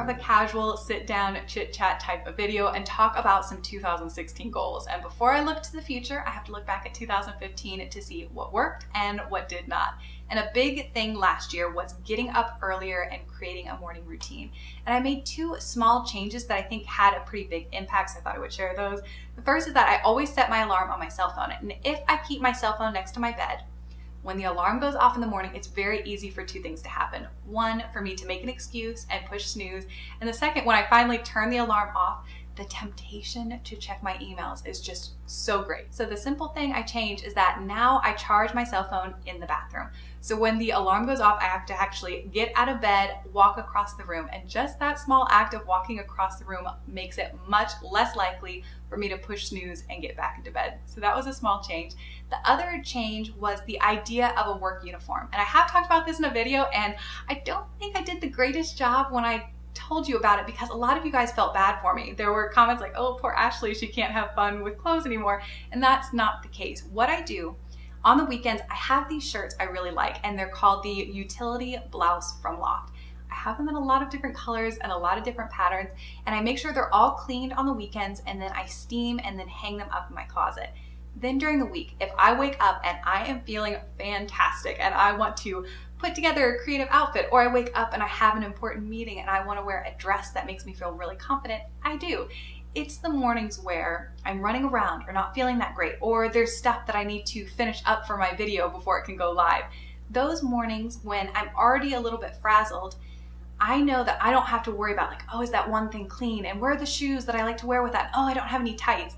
of a casual sit-down chit-chat type of video and talk about some 2016 goals. And before I look to the future, I have to look back at 2015 to see what worked and what did not. And a big thing last year was getting up earlier and creating a morning routine. And I made 2 small changes that I think had a pretty big impact, so I thought I would share those. The first is that I always set my alarm on my cell phone. And if I keep my cell phone next to my bed, when the alarm goes off in the morning, it's very easy for 2 things to happen. One, for me to make an excuse and push snooze. And the second, when I finally turn the alarm off, the temptation to check my emails is just so great. So the simple thing I changed is that now I charge my cell phone in the bathroom. So when the alarm goes off, I have to actually get out of bed, walk across the room, and just that small act of walking across the room makes it much less likely for me to push snooze and get back into bed. So that was a small change. The other change was the idea of a work uniform. And I have talked about this in a video, and I don't think I did the greatest job when I told you about it because a lot of you guys felt bad for me. There were comments like, oh, poor Ashley, she can't have fun with clothes anymore. And that's not the case. What I do on the weekends, I have these shirts I really like, and they're called the Utility Blouse from Loft. I have them in a lot of different colors and a lot of different patterns, and I make sure they're all cleaned on the weekends, and then I steam and then hang them up in my closet. Then during the week, if I wake up and I am feeling fantastic and I want to put together a creative outfit, or I wake up and I have an important meeting and I want to wear a dress that makes me feel really confident, I do. It's the mornings where I'm running around or not feeling that great, or there's stuff that I need to finish up for my video before it can go live. Those mornings when I'm already a little bit frazzled, I know that I don't have to worry about like, oh, is that one thing clean? And where are the shoes that I like to wear with that? Oh, I don't have any tights.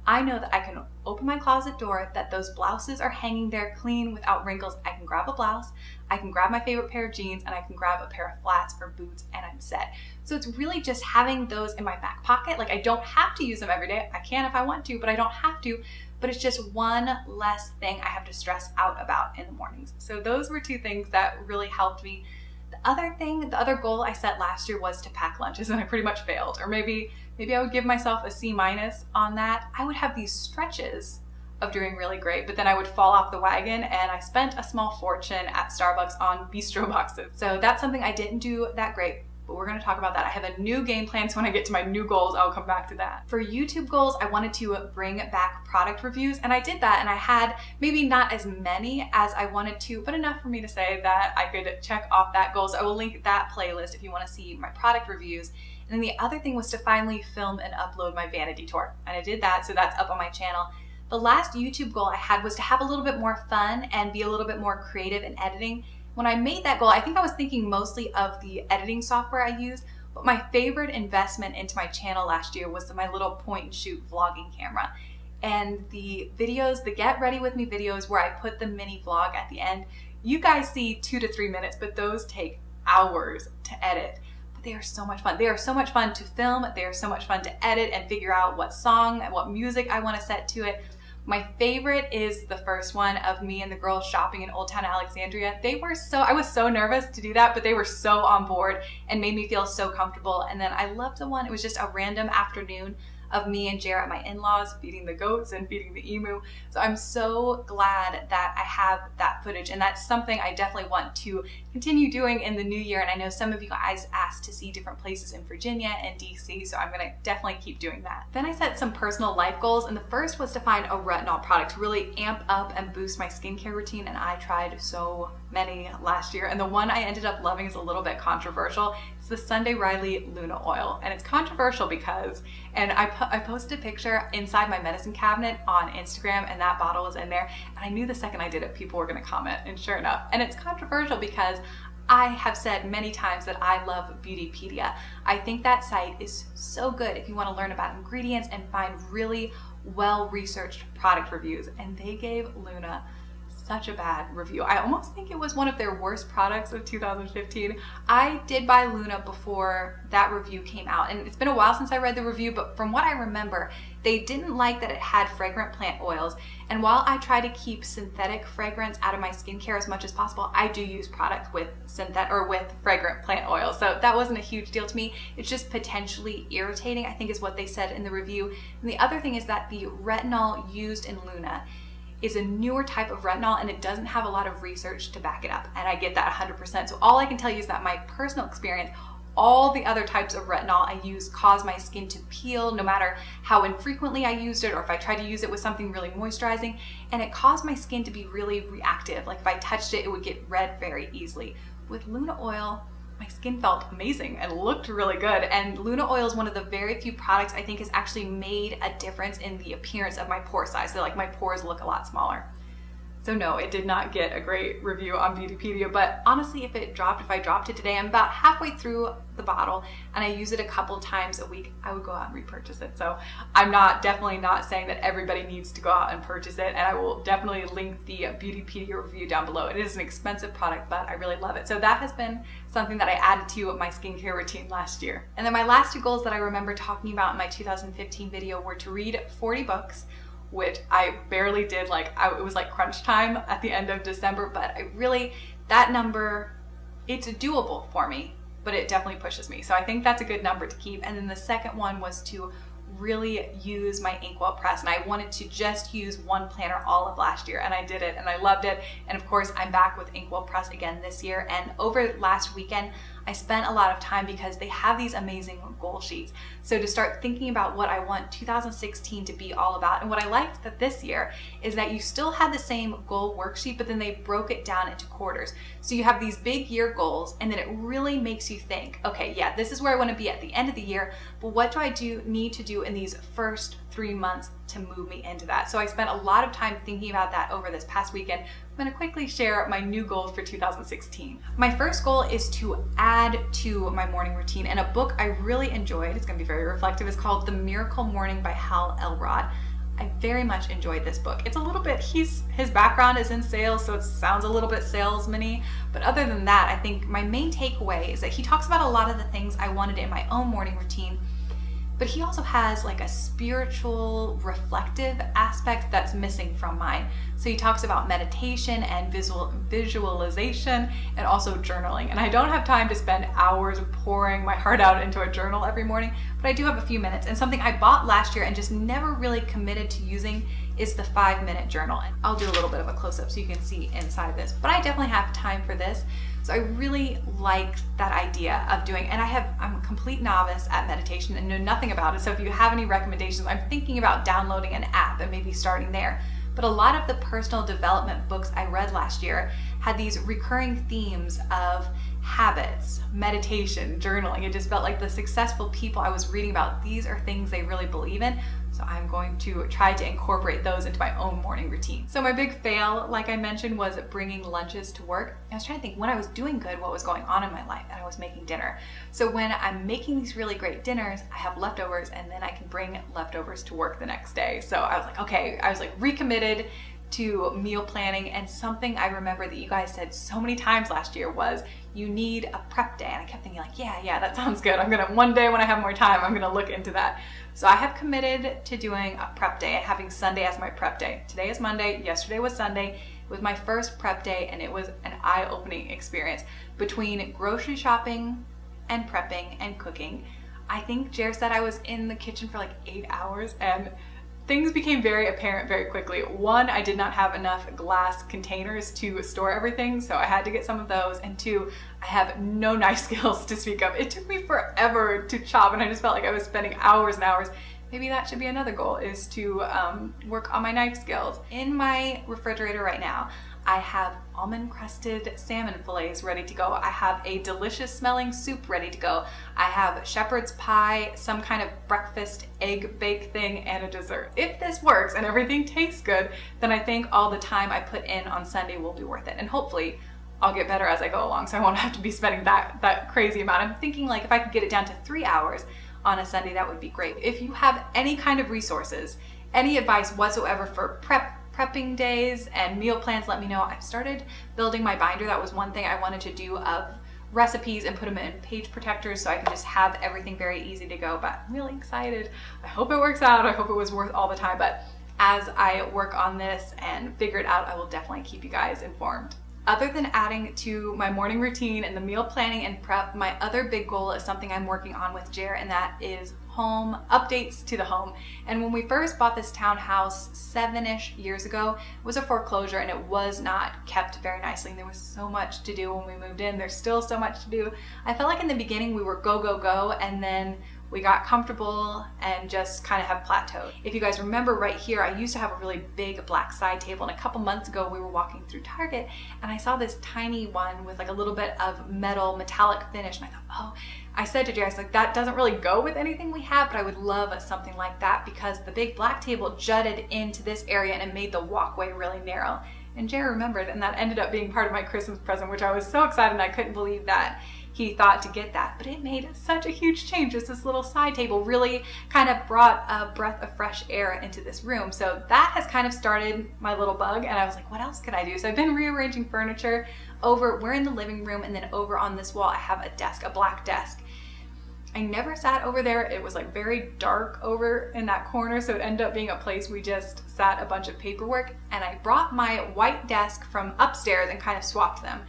I know that I can open my closet door, that those blouses are hanging there clean without wrinkles. I can grab a blouse, I can grab my favorite pair of jeans, and I can grab a pair of flats or boots, and I'm set. So it's really just having those in my back pocket. Like, I don't have to use them every day. I can if I want to, but I don't have to. But it's just one less thing I have to stress out about in the mornings. So those were 2 things that really helped me. The other goal I set last year was to pack lunches, and I pretty much failed. Or maybe I would give myself a C- on that. I would have these stretches of doing really great, but then I would fall off the wagon, and I spent a small fortune at Starbucks on bistro boxes. So that's something I didn't do that great, but we're gonna talk about that. I have a new game plan, so when I get to my new goals, I'll come back to that. For YouTube goals, I wanted to bring back product reviews, and I did that, and I had maybe not as many as I wanted to, but enough for me to say that I could check off that goal. So I will link that playlist if you wanna see my product reviews. And then the other thing was to finally film and upload my Vanity Tour, and I did that, so that's up on my channel. The last YouTube goal I had was to have a little bit more fun and be a little bit more creative in editing. When I made that goal, I think I was thinking mostly of the editing software I used, but my favorite investment into my channel last year was my little point and shoot vlogging camera. And the videos, the get ready with me videos where I put the mini vlog at the end, you guys see 2 to 3 minutes, but those take hours to edit. But they are so much fun. They are so much fun to film. They are so much fun to edit and figure out what song and what music I want to set to it. My favorite is the first one of me and the girls shopping in Old Town Alexandria. I was so nervous to do that, but they were so on board and made me feel so comfortable. And then I loved the one, it was just a random afternoon of me and Jer at my in-laws feeding the goats and feeding the emu. So I'm so glad that I have that footage, and that's something I definitely want to continue doing in the new year. And I know some of you guys asked to see different places in Virginia and DC, so I'm gonna definitely keep doing that. Then I set some personal life goals, and the first was to find a retinol product to really amp up and boost my skincare routine, and I tried so many last year, and the one I ended up loving is a little bit controversial. It's the Sunday Riley Luna Oil, and it's controversial because, and I posted a picture inside my medicine cabinet on Instagram, and that bottle was in there, and I knew the second I did it, people were gonna comment, and sure enough. And it's controversial because I have said many times that I love Beautypedia. I think that site is so good if you want to learn about ingredients and find really well-researched product reviews, and they gave Luna such a bad review. I almost think it was one of their worst products of 2015. I did buy Luna before that review came out, and it's been a while since I read the review, but from what I remember, they didn't like that it had fragrant plant oils. And while I try to keep synthetic fragrance out of my skincare as much as possible, I do use products with with fragrant plant oil. So that wasn't a huge deal to me. It's just potentially irritating, I think is what they said in the review. And the other thing is that the retinol used in Luna is a newer type of retinol, and it doesn't have a lot of research to back it up. And I get that 100%. So all I can tell you is that my personal experience all the other types of retinol I use cause my skin to peel no matter how infrequently I used it or if I tried to use it with something really moisturizing, and it caused my skin to be really reactive. Like if I touched it, it would get red very easily. With Luna Oil, my skin felt amazing and looked really good. And Luna Oil is one of the very few products I think has actually made a difference in the appearance of my pore size. So like my pores look a lot smaller. So no, it did not get a great review on Beautypedia, but honestly, if I dropped it today, I'm about halfway through the bottle and I use it a couple times a week, I would go out and repurchase it. So I'm definitely not saying that everybody needs to go out and purchase it, and I will definitely link the Beautypedia review down below. It is an expensive product, but I really love it. So that has been something that I added to my skincare routine last year. And then my last two goals that I remember talking about in my 2015 video were to read 40 books, which I barely did. It was like crunch time at the end of December, but that number, it's doable for me, but it definitely pushes me. So I think that's a good number to keep. And then the second one was to really use my Inkwell press, and I wanted to just use one planner all of last year, and I did it and I loved it. And of course I'm back with Inkwell press again this year, and over last weekend I spent a lot of time because they have these amazing goal sheets. So to start thinking about what I want 2016 to be all about, and what I liked that this year is that you still had the same goal worksheet, but then they broke it down into quarters. So you have these big year goals, and then it really makes you think, okay, yeah, this is where I want to be at the end of the year, but what do I need to do in these first 3 months to move me into that? So I spent a lot of time thinking about that over this past weekend. I'm going to quickly share my new goals for 2016. My first goal is to add to my morning routine, and a book I really enjoyed, it's going to be very reflective, is called The Miracle Morning by Elrod. I very much enjoyed this book. It's a little bit, his background is in sales, so it sounds a little bit salesman-y, but other than that, I think my main takeaway is that he talks about a lot of the things I wanted in my own morning routine, but he also has like a spiritual, reflective aspect that's missing from mine. So he talks about meditation and visualization and also journaling. And I don't have time to spend hours pouring my heart out into a journal every morning, but I do have a few minutes. And something I bought last year and just never really committed to using is the 5-minute journal. And I'll do a little bit of a close-up so you can see inside this, but I definitely have time for this. So I really like that idea of doing, and I'm a complete novice at meditation and know nothing about it. So if you have any recommendations, I'm thinking about downloading an app and maybe starting there. But a lot of the personal development books I read last year had these recurring themes of habits, meditation, journaling. It just felt like the successful people I was reading about, these are things they really believe in. So I'm going to try to incorporate those into my own morning routine. So my big fail, like I mentioned, was bringing lunches to work. I was trying to think, when I was doing good, what was going on in my life, and I was making dinner. So when I'm making these really great dinners, I have leftovers, and then I can bring leftovers to work the next day. So I was like, okay, I was like recommitted to meal planning. And something I remember that you guys said so many times last year was you need a prep day. And I kept thinking like, yeah, that sounds good. One day when I have more time, I'm gonna look into that. So I have committed to doing a prep day and having Sunday as my prep day. Today is Monday, yesterday was Sunday. It was my first prep day, and it was an eye-opening experience. Between grocery shopping and prepping and cooking, I think Jer said I was in the kitchen for like 8 hours, and things became very apparent very quickly. One, I did not have enough glass containers to store everything, so I had to get some of those. And two, I have no knife skills to speak of. It took me forever to chop, and I just felt like I was spending hours and hours. Maybe that should be another goal, is to work on my knife skills. In my refrigerator right now, I have almond crusted salmon fillets ready to go. I have a delicious smelling soup ready to go. I have shepherd's pie, some kind of breakfast egg bake thing, and a dessert. If this works and everything tastes good, then I think all the time I put in on Sunday will be worth it. And hopefully I'll get better as I go along, so I won't have to be spending that crazy amount. I'm thinking like if I could get it down to 3 hours on a Sunday, that would be great. If you have any kind of resources, any advice whatsoever for prepping days and meal plans, let me know. I've started building my binder. That was one thing I wanted to do, of recipes and put them in page protectors so I can just have everything very easy to go. But I'm really excited. I hope it works out. I hope it was worth all the time. But as I work on this and figure it out, I will definitely keep you guys informed. Other than adding to my morning routine and the meal planning and prep, my other big goal is something I'm working on with Jer, and that is home updates to the home. And when we first bought this townhouse 7-ish years ago, it was a foreclosure and it was not kept very nicely. And there was so much to do when we moved in. There's still so much to do. I felt like in the beginning we were go, go, go, and then we got comfortable and just kind of have plateaued. If you guys remember right here, I used to have a really big black side table, and a couple months ago we were walking through Target and I saw this tiny one with like a little bit of metallic finish, and I thought, oh, I said to Jay, I was like, that doesn't really go with anything we have, but I would love something like that because the big black table jutted into this area and it made the walkway really narrow. And Jay remembered, and that ended up being part of my Christmas present, which I was so excited, and I couldn't believe that he thought to get that. But it made such a huge change. Just this little side table really kind of brought a breath of fresh air into this room. So that has kind of started my little bug, and I was like, what else could I do? So I've been rearranging furniture we're in the living room, and then over on this wall I have a desk, a black desk. I never sat over there. It was like very dark over in that corner, so it ended up being a place we just sat a bunch of paperwork, and I brought my white desk from upstairs and kind of swapped them.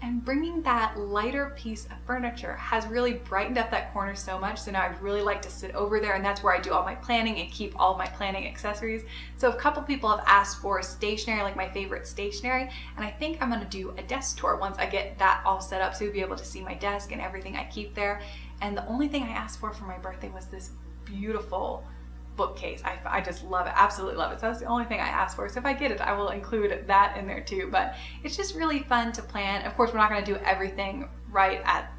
And bringing that lighter piece of furniture has really brightened up that corner so much. So now I really like to sit over there, and that's where I do all my planning and keep all my planning accessories. So a couple people have asked for stationery, like my favorite stationery, and I think I'm gonna do a desk tour once I get that all set up, so you'll be able to see my desk and everything I keep there. And the only thing I asked for my birthday was this beautiful bookcase. I just love it, absolutely love it. So that's the only thing I asked for. So if I get it, I will include that in there too. But it's just really fun to plan. Of course, we're not going to do everything right at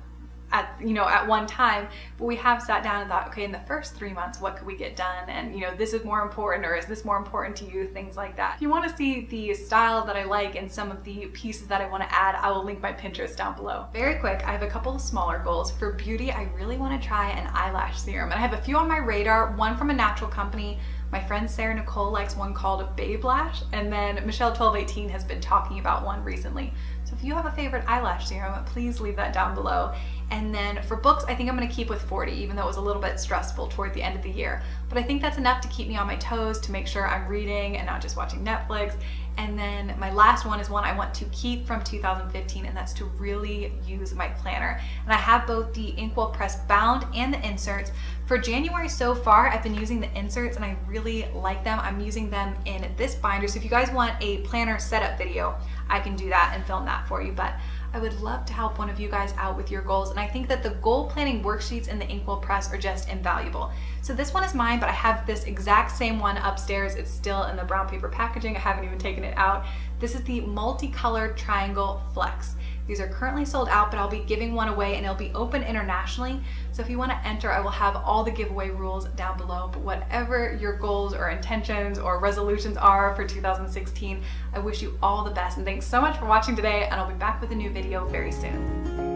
one time, but we have sat down and thought, okay, in the first 3 months, what could we get done? And this is more important, or is this more important to you? Things like that. If you want to see the style that I like and some of the pieces that I want to add, I will link my Pinterest down below. Very quick, I have a couple of smaller goals. For beauty, I really want to try an eyelash serum, and I have a few on my radar, one from a natural company. My friend Sarah Nicole likes one called Babe Lash, and then Michelle1218 has been talking about one recently. So if you have a favorite eyelash serum, please leave that down below. And then for books, I think I'm going to keep with 40, even though it was a little bit stressful toward the end of the year. But I think that's enough to keep me on my toes, to make sure I'm reading and not just watching Netflix. And then my last one is one I want to keep from 2015, and that's to really use my planner. And I have both the Inkwell press bound and the inserts. For January so far, I've been using the inserts and I really like them. I'm using them in this binder. So if you guys want a planner setup video, I can do that and film that for you. But I would love to help one of you guys out with your goals, and I think that the goal planning worksheets in the Inkwell press are just invaluable. So this one is mine, but I have this exact same one upstairs. It's still in the brown paper packaging. I haven't even taken it out. This is the multicolored triangle flex. These are currently sold out, but I'll be giving one away, and it'll be open internationally. So if you want to enter, I will have all the giveaway rules down below. But whatever your goals or intentions or resolutions are for 2016, I wish you all the best. And thanks so much for watching today, and I'll be back with a new video very soon.